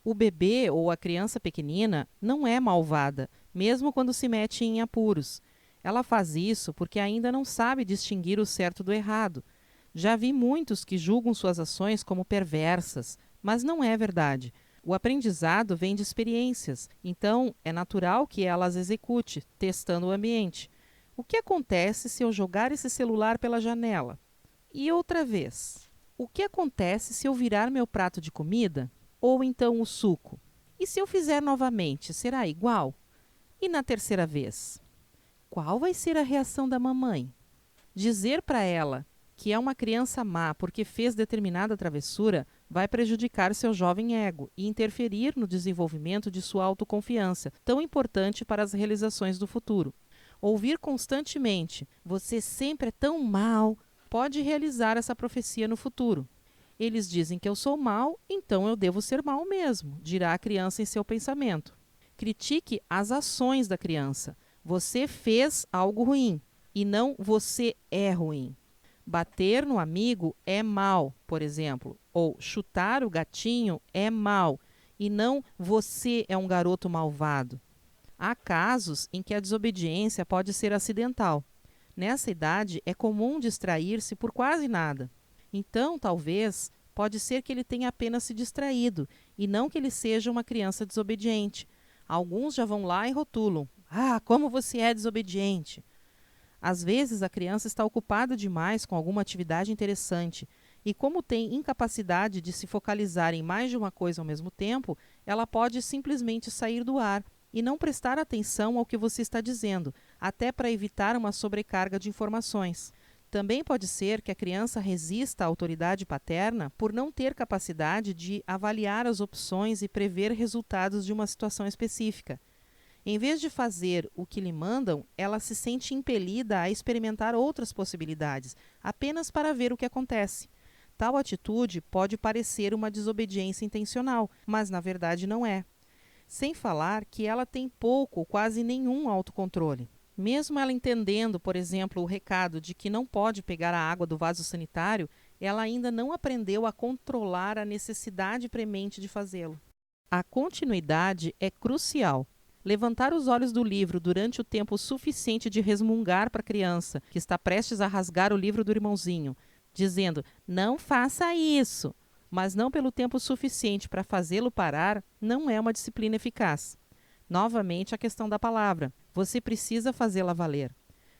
O bebê ou a criança pequenina não é malvada, mesmo quando se mete em apuros. Ela faz isso porque ainda não sabe distinguir o certo do errado. Já vi muitos que julgam suas ações como perversas, mas não é verdade. O aprendizado vem de experiências, então é natural que ela as execute, testando o ambiente. O que acontece se eu jogar esse celular pela janela? E outra vez, o que acontece se eu virar meu prato de comida? Ou então o suco? E se eu fizer novamente, será igual? E na terceira vez? Qual vai ser a reação da mamãe? Dizer para ela que é uma criança má porque fez determinada travessura vai prejudicar seu jovem ego e interferir no desenvolvimento de sua autoconfiança, tão importante para as realizações do futuro. Ouvir constantemente "você sempre é tão mal" pode realizar essa profecia no futuro. Eles dizem que eu sou mal, então eu devo ser mal mesmo, dirá a criança em seu pensamento. Critique as ações da criança. Você fez algo ruim e não você é ruim. Bater no amigo é mal, por exemplo, ou chutar o gatinho é mal e não você é um garoto malvado. Há casos em que a desobediência pode ser acidental. Nessa idade, é comum distrair-se por quase nada. Então, talvez, pode ser que ele tenha apenas se distraído e não que ele seja uma criança desobediente. Alguns já vão lá e rotulam: "Ah, como você é desobediente!" Às vezes, a criança está ocupada demais com alguma atividade interessante e, como tem incapacidade de se focalizar em mais de uma coisa ao mesmo tempo, ela pode simplesmente sair do ar e não prestar atenção ao que você está dizendo, até para evitar uma sobrecarga de informações. Também pode ser que a criança resista à autoridade paterna por não ter capacidade de avaliar as opções e prever resultados de uma situação específica. Em vez de fazer o que lhe mandam, ela se sente impelida a experimentar outras possibilidades, apenas para ver o que acontece. Tal atitude pode parecer uma desobediência intencional, mas na verdade não é. Sem falar que ela tem pouco ou quase nenhum autocontrole. Mesmo ela entendendo, por exemplo, o recado de que não pode pegar a água do vaso sanitário, ela ainda não aprendeu a controlar a necessidade premente de fazê-lo. A continuidade é crucial. Levantar os olhos do livro durante o tempo suficiente de resmungar para a criança, que está prestes a rasgar o livro do irmãozinho, dizendo "não faça isso", mas não pelo tempo suficiente para fazê-lo parar, não é uma disciplina eficaz. Novamente, a questão da palavra. Você precisa fazê-la valer.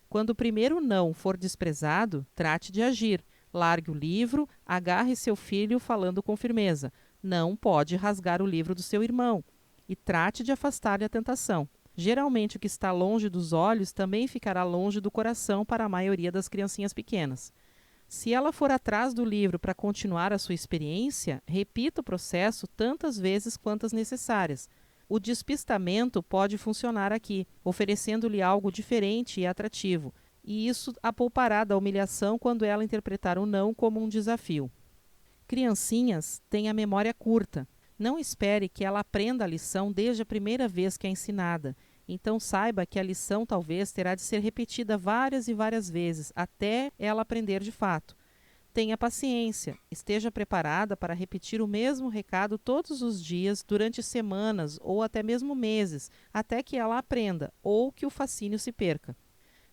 Quando o primeiro não for desprezado, trate de agir. Largue o livro, agarre seu filho falando com firmeza. Não pode rasgar o livro do seu irmão. E trate de afastar-lhe a tentação. Geralmente, o que está longe dos olhos também ficará longe do coração para a maioria das criancinhas pequenas. Se ela for atrás do livro para continuar a sua experiência, repita o processo tantas vezes quantas necessárias. O despistamento pode funcionar aqui, oferecendo-lhe algo diferente e atrativo, e isso a poupará da humilhação quando ela interpretar o não como um desafio. Criancinhas têm a memória curta. Não espere que ela aprenda a lição desde a primeira vez que é ensinada. Então saiba que a lição talvez terá de ser repetida várias e várias vezes, até ela aprender de fato. Tenha paciência, esteja preparada para repetir o mesmo recado todos os dias, durante semanas ou até mesmo meses, até que ela aprenda ou que o fascínio se perca.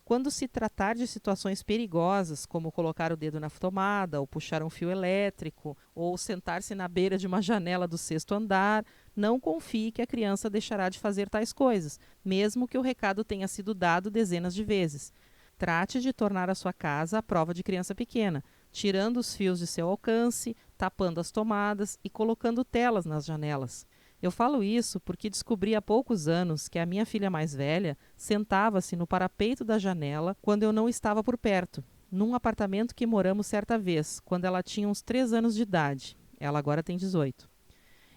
Quando se tratar de situações perigosas, como colocar o dedo na tomada, ou puxar um fio elétrico, ou sentar-se na beira de uma janela do sexto andar, não confie que a criança deixará de fazer tais coisas, mesmo que o recado tenha sido dado dezenas de vezes. Trate de tornar a sua casa à prova de criança pequena, tirando os fios de seu alcance, tapando as tomadas e colocando telas nas janelas. Eu falo isso porque descobri há poucos anos que a minha filha mais velha sentava-se no parapeito da janela quando eu não estava por perto, num apartamento que moramos certa vez, quando ela tinha uns 3 anos de idade. Ela agora tem 18.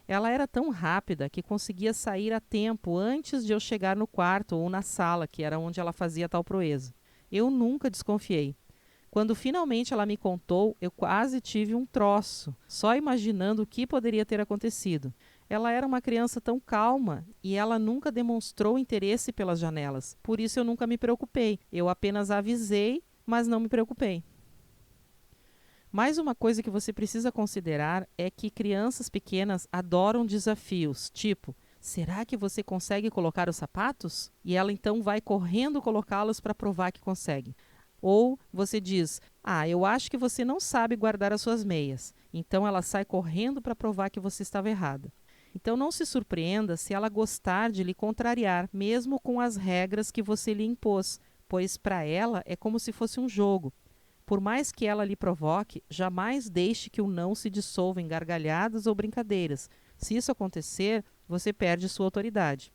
Ela era tão rápida que conseguia sair a tempo antes de eu chegar no quarto ou na sala, que era onde ela fazia tal proeza. Eu nunca desconfiei. Quando finalmente ela me contou, eu quase tive um troço, só imaginando o que poderia ter acontecido. Ela era uma criança tão calma e ela nunca demonstrou interesse pelas janelas. Por isso eu nunca me preocupei. Eu apenas avisei, mas não me preocupei. Mais uma coisa que você precisa considerar é que crianças pequenas adoram desafios, tipo, será que você consegue colocar os sapatos? E ela então vai correndo colocá-los para provar que consegue. Ou você diz, eu acho que você não sabe guardar as suas meias. Então ela sai correndo para provar que você estava errada. Então não se surpreenda se ela gostar de lhe contrariar, mesmo com as regras que você lhe impôs, pois para ela é como se fosse um jogo. Por mais que ela lhe provoque, jamais deixe que o não se dissolva em gargalhadas ou brincadeiras. Se isso acontecer, você perde sua autoridade.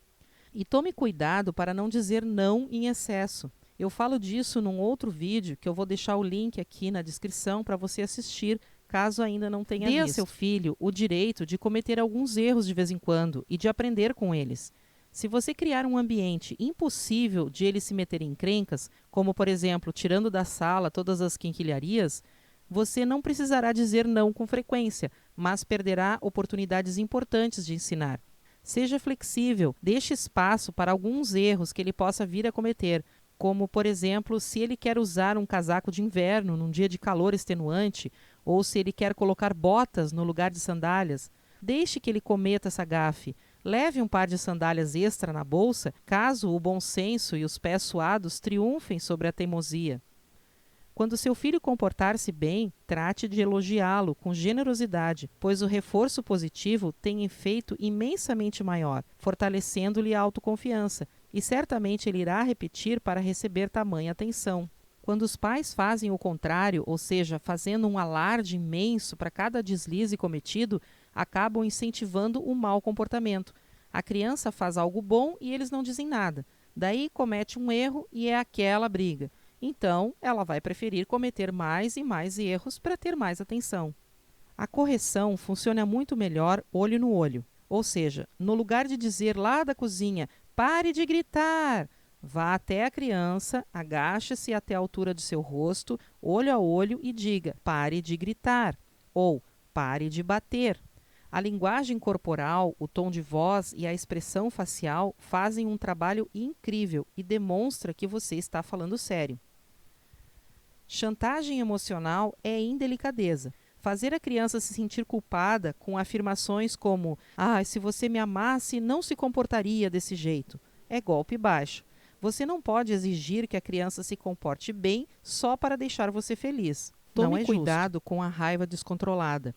E tome cuidado para não dizer não em excesso. Eu falo disso num outro vídeo, que eu vou deixar o link aqui na descrição para você assistir, caso ainda não tenha visto. Dê a seu filho o direito de cometer alguns erros de vez em quando e de aprender com eles. Se você criar um ambiente impossível de ele se meter em encrencas, como por exemplo, tirando da sala todas as quinquilharias, você não precisará dizer não com frequência, mas perderá oportunidades importantes de ensinar. Seja flexível, deixe espaço para alguns erros que ele possa vir a cometer, como por exemplo, se ele quer usar um casaco de inverno num dia de calor extenuante, ou se ele quer colocar botas no lugar de sandálias. Deixe que ele cometa essa gafe. Leve um par de sandálias extra na bolsa, caso o bom senso e os pés suados triunfem sobre a teimosia. Quando seu filho comportar-se bem, trate de elogiá-lo com generosidade, pois o reforço positivo tem efeito imensamente maior, fortalecendo-lhe a autoconfiança, e certamente ele irá repetir para receber tamanha atenção. Quando os pais fazem o contrário, ou seja, fazendo um alarde imenso para cada deslize cometido, acabam incentivando o mau comportamento. A criança faz algo bom e eles não dizem nada. Daí comete um erro e é aquela briga. Então, ela vai preferir cometer mais e mais erros para ter mais atenção. A correção funciona muito melhor olho no olho. Ou seja, no lugar de dizer lá da cozinha, pare de gritar, vá até a criança, agache-se até a altura de seu rosto, olho a olho e diga, pare de gritar, ou pare de bater. A linguagem corporal, o tom de voz e a expressão facial fazem um trabalho incrível e demonstra que você está falando sério. Chantagem emocional é indelicadeza. Fazer a criança se sentir culpada com afirmações como se você me amasse, não se comportaria desse jeito, é golpe baixo. Você não pode exigir que a criança se comporte bem só para deixar você feliz. Tome cuidado com a raiva descontrolada.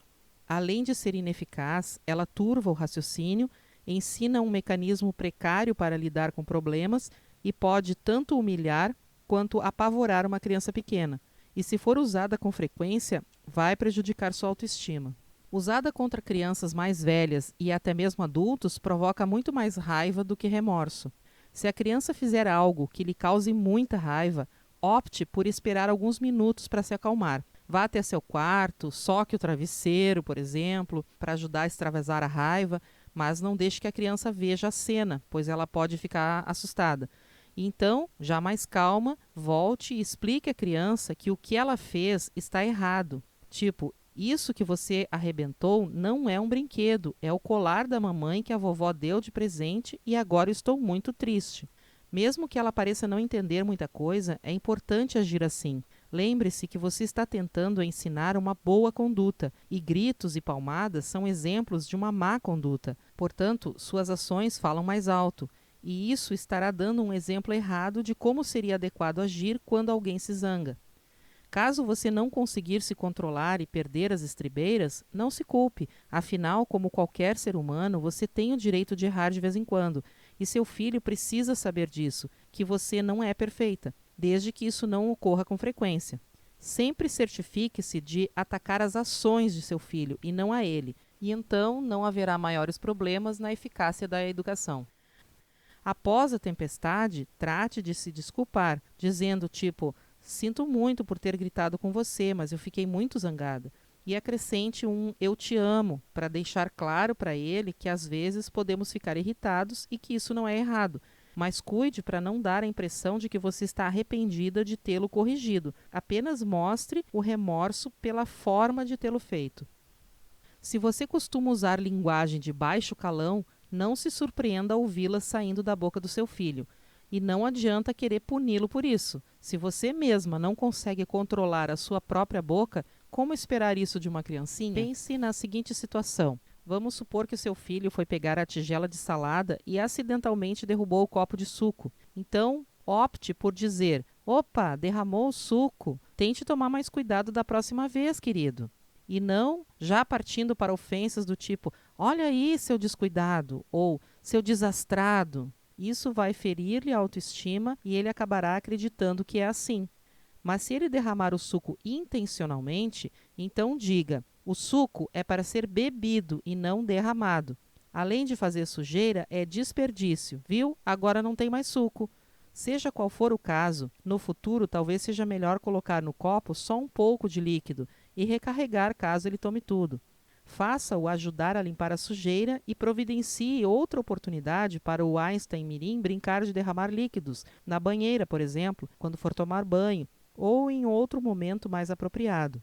Além de ser ineficaz, ela turva o raciocínio, ensina um mecanismo precário para lidar com problemas e pode tanto humilhar quanto apavorar uma criança pequena. E se for usada com frequência, vai prejudicar sua autoestima. Usada contra crianças mais velhas e até mesmo adultos, provoca muito mais raiva do que remorso. Se a criança fizer algo que lhe cause muita raiva, opte por esperar alguns minutos para se acalmar. Vá até seu quarto, soque o travesseiro, por exemplo, para ajudar a extravasar a raiva, mas não deixe que a criança veja a cena, pois ela pode ficar assustada. Então, já mais calma, volte e explique à criança que o que ela fez está errado. Tipo, isso que você arrebentou não é um brinquedo, é o colar da mamãe que a vovó deu de presente e agora estou muito triste. Mesmo que ela pareça não entender muita coisa, é importante agir assim. Lembre-se que você está tentando ensinar uma boa conduta e gritos e palmadas são exemplos de uma má conduta. Portanto, suas ações falam mais alto. E isso estará dando um exemplo errado de como seria adequado agir quando alguém se zanga. Caso você não conseguir se controlar e perder as estribeiras, não se culpe. Afinal, como qualquer ser humano, você tem o direito de errar de vez em quando. E seu filho precisa saber disso, que você não é perfeita, desde que isso não ocorra com frequência. Sempre certifique-se de atacar as ações de seu filho e não a ele, e então não haverá maiores problemas na eficácia da educação. Após a tempestade, trate de se desculpar, dizendo tipo, sinto muito por ter gritado com você, mas eu fiquei muito zangada. E acrescente um eu te amo, para deixar claro para ele que às vezes podemos ficar irritados e que isso não é errado. Mas cuide para não dar a impressão de que você está arrependida de tê-lo corrigido. Apenas mostre o remorso pela forma de tê-lo feito. Se você costuma usar linguagem de baixo calão, não se surpreenda ao ouvi-la saindo da boca do seu filho. E não adianta querer puni-lo por isso. Se você mesma não consegue controlar a sua própria boca, como esperar isso de uma criancinha? Pense na seguinte situação. Vamos supor que o seu filho foi pegar a tigela de salada e acidentalmente derrubou o copo de suco. Então, opte por dizer: opa, derramou o suco. Tente tomar mais cuidado da próxima vez, querido. E não já partindo para ofensas do tipo: olha aí, seu descuidado, ou seu desastrado. Isso vai ferir-lhe a autoestima e ele acabará acreditando que é assim. Mas se ele derramar o suco intencionalmente, então diga: o suco é para ser bebido e não derramado. Além de fazer sujeira, é desperdício, viu? Agora não tem mais suco. Seja qual for o caso, no futuro talvez seja melhor colocar no copo só um pouco de líquido e recarregar caso ele tome tudo. Faça-o ajudar a limpar a sujeira e providencie outra oportunidade para o Einstein Mirim brincar de derramar líquidos, na banheira, por exemplo, quando for tomar banho, ou em outro momento mais apropriado.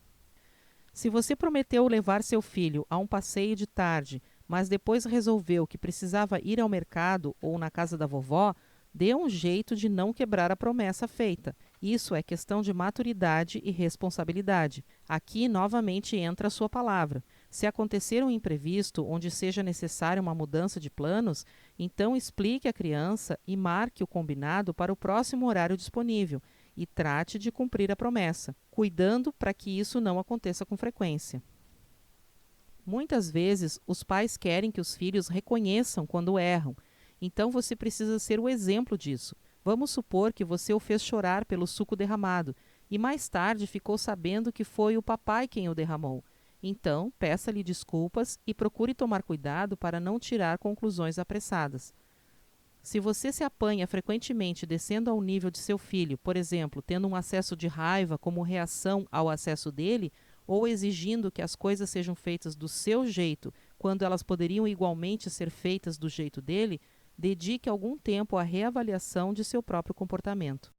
Se você prometeu levar seu filho a um passeio de tarde, mas depois resolveu que precisava ir ao mercado ou na casa da vovó, dê um jeito de não quebrar a promessa feita. Isso é questão de maturidade e responsabilidade. Aqui, novamente, entra a sua palavra. Se acontecer um imprevisto onde seja necessária uma mudança de planos, então explique à criança e marque o combinado para o próximo horário disponível e trate de cumprir a promessa, cuidando para que isso não aconteça com frequência. Muitas vezes, os pais querem que os filhos reconheçam quando erram, então você precisa ser o exemplo disso. Vamos supor que você o fez chorar pelo suco derramado e mais tarde ficou sabendo que foi o papai quem o derramou. Então, peça-lhe desculpas e procure tomar cuidado para não tirar conclusões apressadas. Se você se apanha frequentemente descendo ao nível de seu filho, por exemplo, tendo um acesso de raiva como reação ao acesso dele, ou exigindo que as coisas sejam feitas do seu jeito, quando elas poderiam igualmente ser feitas do jeito dele, dedique algum tempo à reavaliação de seu próprio comportamento.